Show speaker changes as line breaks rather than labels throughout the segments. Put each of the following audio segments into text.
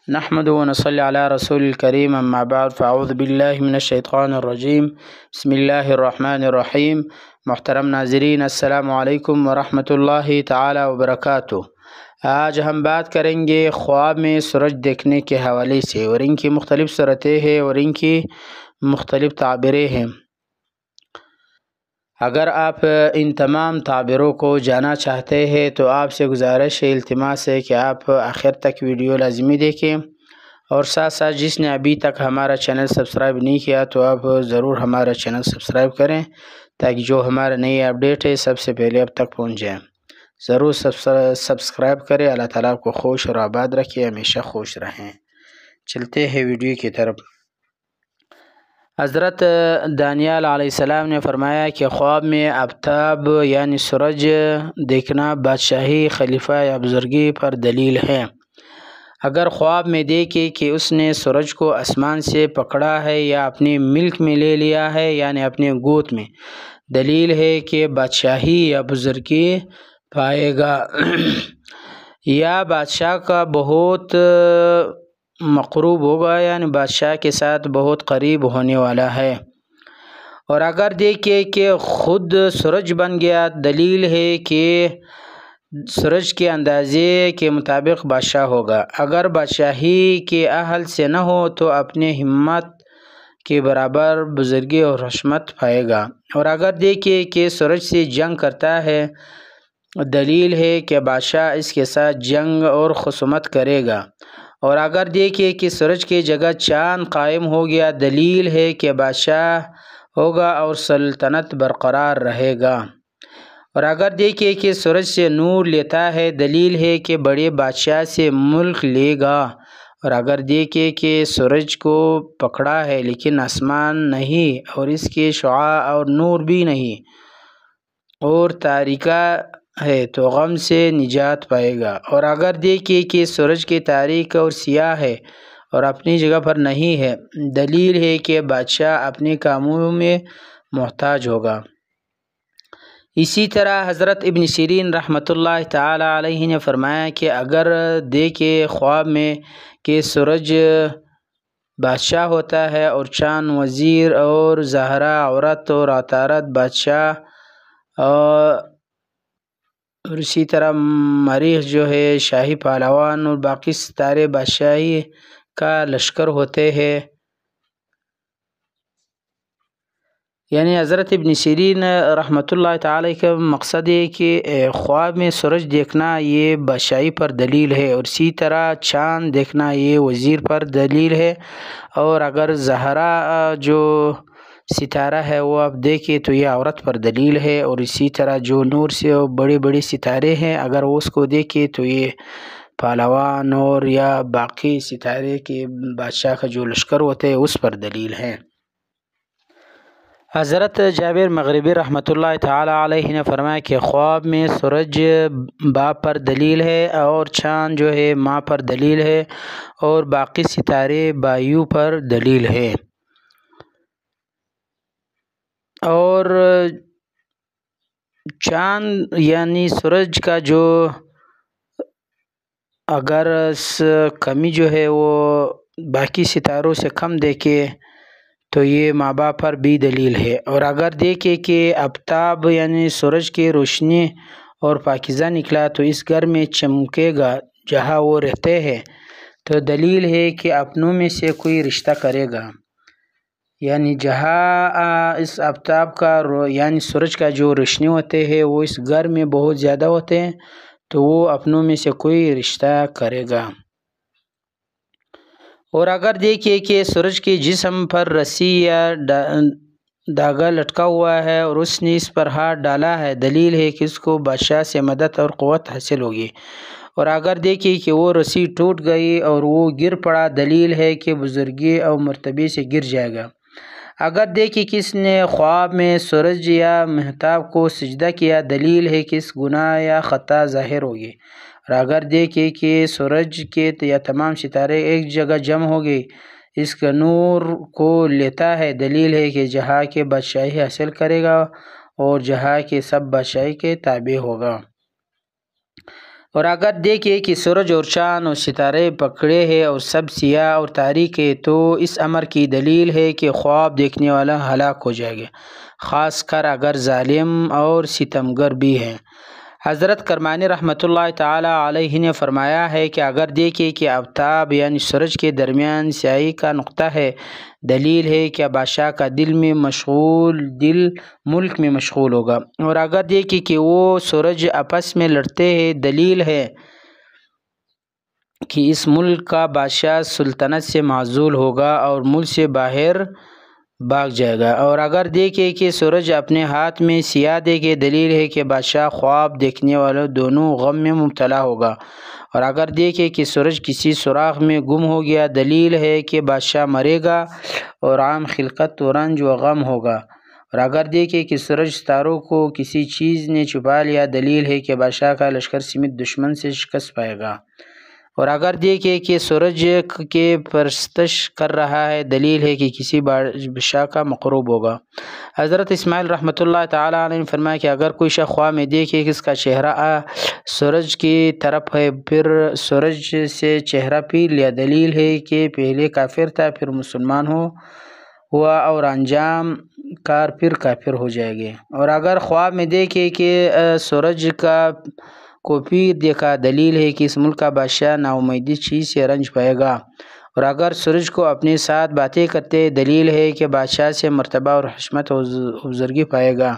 نحمد و نصلی علی رسول الکریم اما بعد فاعوذ باللہ من الشیطان الرجیم بسم اللہ الرحمن الرحیم۔ محترم ناظرین السلام علیکم ورحمۃ اللہ تعالی وبرکاتہ۔ آج ہم بات کریں گے خواب میں سورج دیکھنے کے حوالے سے، اور ان کی مختلف صورتیں ہیں اور ان کی مختلف تعبیریں ہیں۔ اگر آپ ان تمام تعبیروں کو جانا چاہتے ہیں تو آپ سے گزارش ہے، التماس ہے کہ آپ آخر تک ویڈیو لازمی دیکھیں، اور ساتھ ساتھ جس نے ابھی تک ہمارا چینل سبسکرائب نہیں کیا تو آپ ضرور ہمارا چینل سبسکرائب کریں تاکہ جو ہمارا نئی اپڈیٹ ہے سب سے پہلے اب تک پہنچ جائیں۔ ضرور سبسکرائب کریں۔ اللہ تعالیٰ آپ کو خوش اور آباد رکھے، ہمیشہ خوش رہیں۔ چلتے ہیں ویڈیو کی طرف۔ حضرت دانیال علیہ السلام نے فرمایا کہ خواب میں آفتاب یعنی سورج دیکھنا بادشاہی، خلیفہ یا بزرگی پر دلیل ہے۔ اگر خواب میں دیکھے کہ اس نے سورج کو آسمان سے پکڑا ہے یا اپنے ملک میں لے لیا ہے یعنی اپنے گود میں، دلیل ہے کہ بادشاہی یا بزرگی پائے گا یا بادشاہ کا بہت مقروب ہوگا، یعنی بادشاہ کے ساتھ بہت قریب ہونے والا ہے۔ اور اگر دیکھے کہ خود سورج بن گیا، دلیل ہے کہ سورج کے اندازے کے مطابق بادشاہ ہوگا۔ اگر بادشاہی کے اہل سے نہ ہو تو اپنے ہمت کے برابر بزرگی اور حشمت پائے گا۔ اور اگر دیکھے کہ سورج سے جنگ کرتا ہے، دلیل ہے کہ بادشاہ اس کے ساتھ جنگ اور خصومت کرے گا۔ اور اگر دیکھے کہ سورج کی جگہ چاند قائم ہو گیا، دلیل ہے کہ بادشاہ ہوگا اور سلطنت برقرار رہے گا۔ اور اگر دیکھے کہ سورج سے نور لیتا ہے، دلیل ہے کہ بڑے بادشاہ سے ملک لے گا۔ اور اگر دیکھے کہ سورج کو پکڑا ہے لیکن آسمان نہیں اور اس کے شعاع اور نور بھی نہیں اور تاریکہ ہے تو غم سے نجات پائے گا۔ اور اگر دیکھے کہ سورج کی تاریک اور سیاہ ہے اور اپنی جگہ پر نہیں ہے، دلیل ہے کہ بادشاہ اپنے کاموں میں محتاج ہوگا۔ اسی طرح حضرت ابن سیرین رحمۃ اللہ تعالی علیہ نے فرمایا کہ اگر دیکھے خواب میں کہ سورج بادشاہ ہوتا ہے اور چاند وزیر اور زہرہ عورت اور عطارد بادشاہ اور اسی طرح مریخ جو ہے شاہی پہلوان اور باقی ستارے بادشاہی کا لشکر ہوتے ہیں، یعنی حضرت ابن سیرین رحمۃ اللہ تعالی کا مقصد ہے کہ خواب میں سورج دیکھنا یہ بادشاہی پر دلیل ہے، اور اسی طرح چاند دیکھنا یہ وزیر پر دلیل ہے۔ اور اگر زہرہ جو ستارہ ہے وہ آپ دیکھیں تو یہ عورت پر دلیل ہے، اور اسی طرح جو نور سے بڑے بڑے ستارے ہیں اگر وہ اس کو دیکھیں تو یہ پہلوان اور یا باقی ستارے کے بادشاہ کا جو لشکر ہوتے ہیں اس پر دلیل ہے۔ حضرت جابر مغربی رحمۃ اللہ تعالی علیہ نے فرمایا کہ خواب میں سورج باپ پر دلیل ہے اور چاند جو ہے ماں پر دلیل ہے اور باقی ستارے بایوں پر دلیل ہے۔ اور چاند یعنی سورج کا جو اگر کمی جو ہے وہ باقی ستاروں سے کم دیکھے تو یہ ماں باپ پر بھی دلیل ہے۔ اور اگر دیکھے کہ آفتاب یعنی سورج کی روشنی اور پاکیزہ نکلا تو اس گھر میں چمکے گا جہاں وہ رہتے ہیں، تو دلیل ہے کہ اپنوں میں سے کوئی رشتہ کرے گا، یعنی جہاں اس آفتاب کا یعنی سورج کا جو روشنی ہوتے ہیں وہ اس گھر میں بہت زیادہ ہوتے ہیں تو وہ اپنوں میں سے کوئی رشتہ کرے گا۔ اور اگر دیکھے کہ سورج کے جسم پر رسی یا دھاگا لٹکا ہوا ہے اور اس نے اس پر ہاتھ ڈالا ہے، دلیل ہے کہ اس کو بادشاہ سے مدد اور قوت حاصل ہوگی۔ اور اگر دیکھے کہ وہ رسی ٹوٹ گئی اور وہ گر پڑا، دلیل ہے کہ بزرگی اور مرتبے سے گر جائے گا۔ اگر دیکھے کہ اس نے خواب میں سورج یا مہتاب کو سجدہ کیا، دلیل ہے کہ اس گناہ یا خطا ظاہر ہوگی۔ اور اگر دیکھے کہ سورج کے یا تمام ستارے ایک جگہ جمع ہو گئے، اس کا نور کو لیتا ہے، دلیل ہے کہ جہاں کے بادشاہی حاصل کرے گا اور جہاں کے سب بادشاہی کے تابع ہوگا۔ اور اگر دیکھے کہ سورج اور چاند اور ستارے پکڑے ہیں اور سب سیاہ اور تاریک ہے تو اس امر کی دلیل ہے کہ خواب دیکھنے والا ہلاک ہو جائے گا، خاص کر اگر ظالم اور ستمگر بھی ہیں۔ حضرت کرمانی رحمۃ اللہ تعالی علیہ نے فرمایا ہے کہ اگر دیکھے کہ آفتاب یعنی سورج کے درمیان سیاہی کا نقطہ ہے، دلیل ہے کہ بادشاہ کا دل ملک میں مشغول ہوگا، اور اگر دیکھے کہ وہ سورج آپس میں لڑتے ہیں، دلیل ہے کہ اس ملک کا بادشاہ سلطنت سے معزول ہوگا اور ملک سے باہر بھاگ جائے گا، اور اگر دیکھے کہ سورج اپنے ہاتھ میں سیاہ دیکھے، دلیل ہے کہ بادشاہ خواب دیکھنے والوں دونوں غم میں مبتلا ہوگا، اور اگر دیکھے کہ سورج کسی سوراخ میں گم ہو گیا، دلیل ہے کہ بادشاہ مرے گا اور عام خلقت و رنج و غم ہوگا، اور اگر دیکھے کہ سورج ستاروں کو کسی چیز نے چھپا لیا، دلیل ہے کہ بادشاہ کا لشکر سمیت دشمن سے شکست پائے گا، اور اگر دیکھے کہ سورج کے پرستش کر رہا ہے، دلیل ہے کہ کسی بادشاہ کا مقروب ہوگا۔ حضرت اسماعیل رحمۃ اللہ تعالی علیہ نے فرمایا کہ اگر کوئی شخص خواب میں دیکھے کہ اس کا چہرہ سورج کی طرف ہے، پھر سورج سے چہرہ پھیر لیا، دلیل ہے کہ پہلے کافر تھا، پھر مسلمان ہوا اور انجام کار پھر کافر ہو جائے گے، اور اگر خواب میں دیکھے کہ سورج کو پیر دیکھا، دلیل ہے کہ اس ملک کا بادشاہ ناامیدی چیز سے رنج پائے گا، اور اگر سورج کو اپنے ساتھ باتیں کرتے، دلیل ہے کہ بادشاہ سے مرتبہ اور حشمت و بزرگی پائے گا۔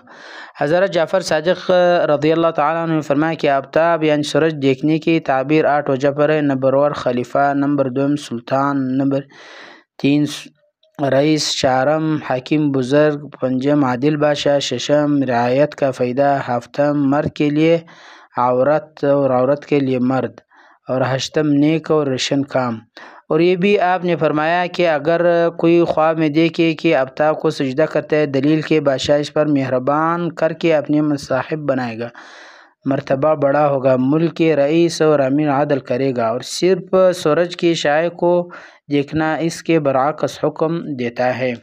حضرت جعفر صادق رضی اللہ تعالیٰ عنہ نے فرمایا کہ آفتاب یعنی سورج دیکھنے کی تعبیر 8 وجہ پر ہے: نمبر 1 خلیفہ، نمبر 2 سلطان، نمبر 3 رئیس، 4 حاکم بزرگ، 5 عادل بادشاہ، 6 رعایت کا فائدہ، 7 مرد کے لیے عورت اور عورت کے لیے مرد، اور 8 نیک اور روشن کام۔ اور یہ بھی آپ نے فرمایا کہ اگر کوئی خواب میں دیکھے کہ آفتاب کو سجدہ کرتا ہے، دلیل کے بادشاہ اس پر مہربان کر کے اپنے مصاحب بنائے گا، مرتبہ بڑا ہوگا، ملک کے رئیس اور امیر عدل کرے گا، اور صرف سورج کی شعاع کو دیکھنا اس کے برعکس حکم دیتا ہے۔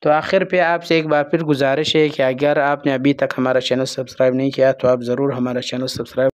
تو آخر پہ آپ سے ایک بار پھر گزارش ہے کہ اگر آپ نے ابھی تک ہمارا چینل سبسکرائب نہیں کیا تو آپ ضرور ہمارا چینل سبسکرائب